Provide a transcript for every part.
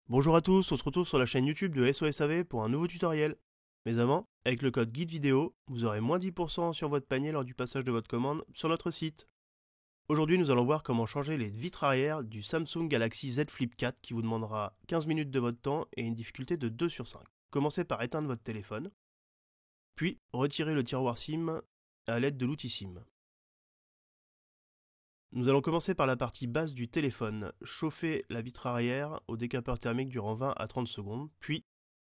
Bonjour à tous, on se retrouve sur la chaîne YouTube de SOSAV pour un nouveau tutoriel. Mais avant, avec le code guide vidéo, vous aurez moins 10% sur votre panier lors du passage de votre commande sur notre site. Aujourd'hui, nous allons voir comment changer les vitres arrière du Samsung Galaxy Z Flip 4 qui vous demandera 15 minutes de votre temps et une difficulté de 2 sur 5. Commencez par éteindre votre téléphone, puis retirez le tiroir SIM à l'aide de l'outil SIM. Nous allons commencer par la partie basse du téléphone. Chauffer la vitre arrière au décapeur thermique durant 20 à 30 secondes, puis,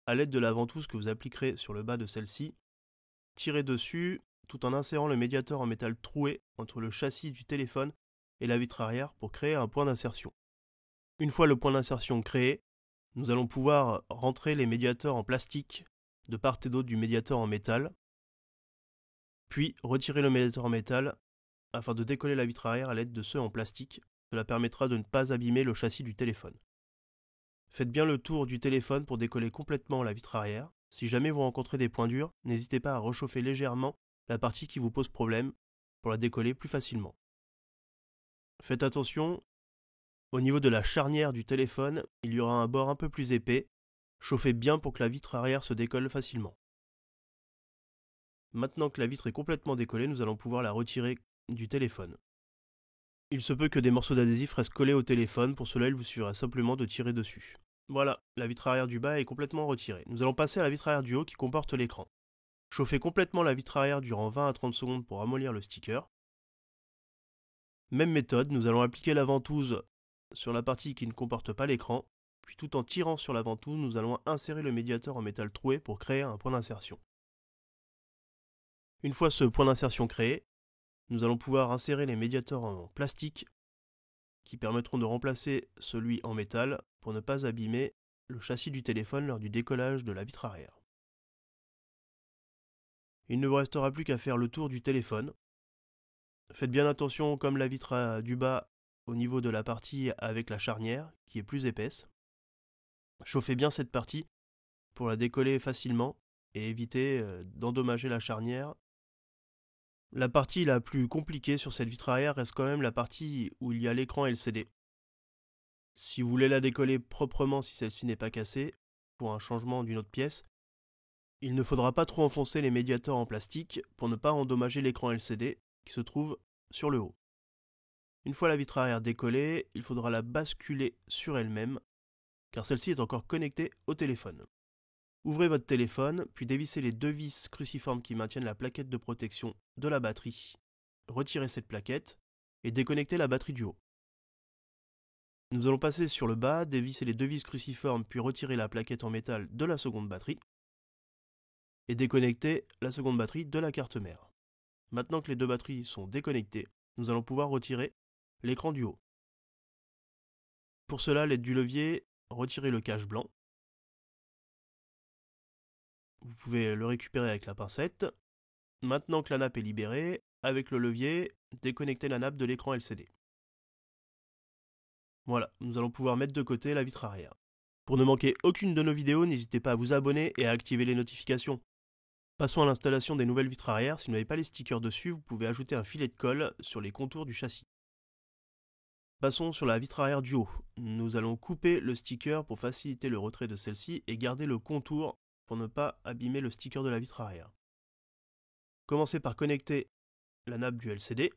à l'aide de la ventouse que vous appliquerez sur le bas de celle-ci, tirez dessus tout en insérant le médiateur en métal troué entre le châssis du téléphone et la vitre arrière pour créer un point d'insertion. Une fois le point d'insertion créé, nous allons pouvoir rentrer les médiateurs en plastique de part et d'autre du médiateur en métal, puis retirer le médiateur en métal afin de décoller la vitre arrière à l'aide de ceux en plastique. Cela permettra de ne pas abîmer le châssis du téléphone. Faites bien le tour du téléphone pour décoller complètement la vitre arrière. Si jamais vous rencontrez des points durs, n'hésitez pas à réchauffer légèrement la partie qui vous pose problème pour la décoller plus facilement. Faites attention, au niveau de la charnière du téléphone, il y aura un bord un peu plus épais. Chauffez bien pour que la vitre arrière se décolle facilement. Maintenant que la vitre est complètement décollée, nous allons pouvoir la retirer du téléphone. Il se peut que des morceaux d'adhésif restent collés au téléphone, pour cela il vous suffira simplement de tirer dessus. Voilà, la vitre arrière du bas est complètement retirée. Nous allons passer à la vitre arrière du haut qui comporte l'écran. Chauffez complètement la vitre arrière durant 20 à 30 secondes pour ramollir le sticker. Même méthode, nous allons appliquer la ventouse sur la partie qui ne comporte pas l'écran, puis tout en tirant sur la ventouse, nous allons insérer le médiateur en métal troué pour créer un point d'insertion. Une fois ce point d'insertion créé, nous allons pouvoir insérer les médiateurs en plastique qui permettront de remplacer celui en métal pour ne pas abîmer le châssis du téléphone lors du décollage de la vitre arrière. Il ne vous restera plus qu'à faire le tour du téléphone. Faites bien attention, comme la vitre du bas, au niveau de la partie avec la charnière qui est plus épaisse. Chauffez bien cette partie pour la décoller facilement et éviter d'endommager la charnière. La partie la plus compliquée sur cette vitre arrière reste quand même la partie où il y a l'écran LCD. Si vous voulez la décoller proprement si celle-ci n'est pas cassée, pour un changement d'une autre pièce, il ne faudra pas trop enfoncer les médiateurs en plastique pour ne pas endommager l'écran LCD qui se trouve sur le haut. Une fois la vitre arrière décollée, il faudra la basculer sur elle-même, car celle-ci est encore connectée au téléphone. Ouvrez votre téléphone, puis dévissez les deux vis cruciformes qui maintiennent la plaquette de protection de la batterie. Retirez cette plaquette et déconnectez la batterie du haut. Nous allons passer sur le bas, dévisser les deux vis cruciformes, puis retirer la plaquette en métal de la seconde batterie et déconnecter la seconde batterie de la carte mère. Maintenant que les deux batteries sont déconnectées, nous allons pouvoir retirer l'écran du haut. Pour cela, à l'aide du levier, retirez le cache blanc. Vous pouvez le récupérer avec la pincette. Maintenant que la nappe est libérée, avec le levier, déconnectez la nappe de l'écran LCD. Voilà, nous allons pouvoir mettre de côté la vitre arrière. Pour ne manquer aucune de nos vidéos, n'hésitez pas à vous abonner et à activer les notifications. Passons à l'installation des nouvelles vitres arrière. Si vous n'avez pas les stickers dessus, vous pouvez ajouter un filet de colle sur les contours du châssis. Passons sur la vitre arrière du haut. Nous allons couper le sticker pour faciliter le retrait de celle-ci et garder le contour pour ne pas abîmer le sticker de la vitre arrière. Commencez par connecter la nappe du LCD,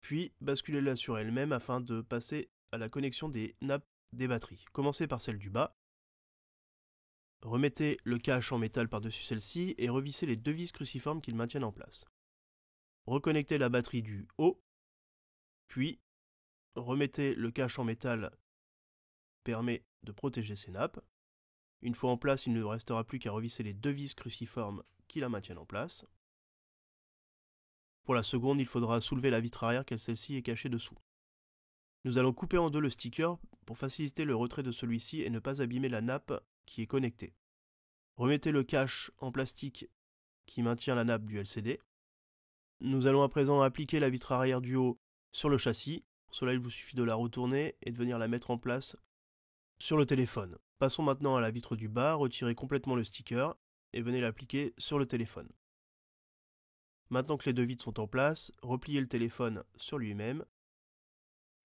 puis basculez-la sur elle-même afin de passer à la connexion des nappes des batteries. Commencez par celle du bas. Remettez le cache en métal par-dessus celle-ci et revissez les deux vis cruciformes qui le maintiennent en place. Reconnectez la batterie du haut, puis remettez le cache en métal permet de protéger ces nappes. Une fois en place, il ne restera plus qu'à revisser les deux vis cruciformes qui la maintiennent en place. Pour la seconde, il faudra soulever la vitre arrière car celle-ci est cachée dessous. Nous allons couper en deux le sticker pour faciliter le retrait de celui-ci et ne pas abîmer la nappe qui est connectée. Remettez le cache en plastique qui maintient la nappe du LCD. Nous allons à présent appliquer la vitre arrière du haut sur le châssis. Pour cela, il vous suffit de la retourner et de venir la mettre en place sur le téléphone. Passons maintenant à la vitre du bas, retirez complètement le sticker et venez l'appliquer sur le téléphone. Maintenant que les deux vitres sont en place, repliez le téléphone sur lui-même.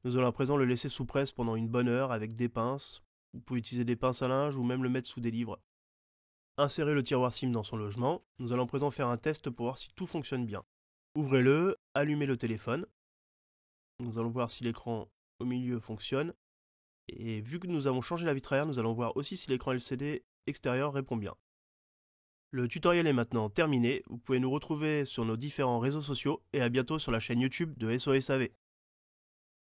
Nous allons à présent le laisser sous presse pendant une bonne heure avec des pinces. Vous pouvez utiliser des pinces à linge ou même le mettre sous des livres. Insérez le tiroir SIM dans son logement. Nous allons à présent faire un test pour voir si tout fonctionne bien. Ouvrez-le, allumez le téléphone. Nous allons voir si l'écran au milieu fonctionne. Et vu que nous avons changé la vitre arrière, nous allons voir aussi si l'écran LCD extérieur répond bien. Le tutoriel est maintenant terminé. Vous pouvez nous retrouver sur nos différents réseaux sociaux et à bientôt sur la chaîne YouTube de SOS AV.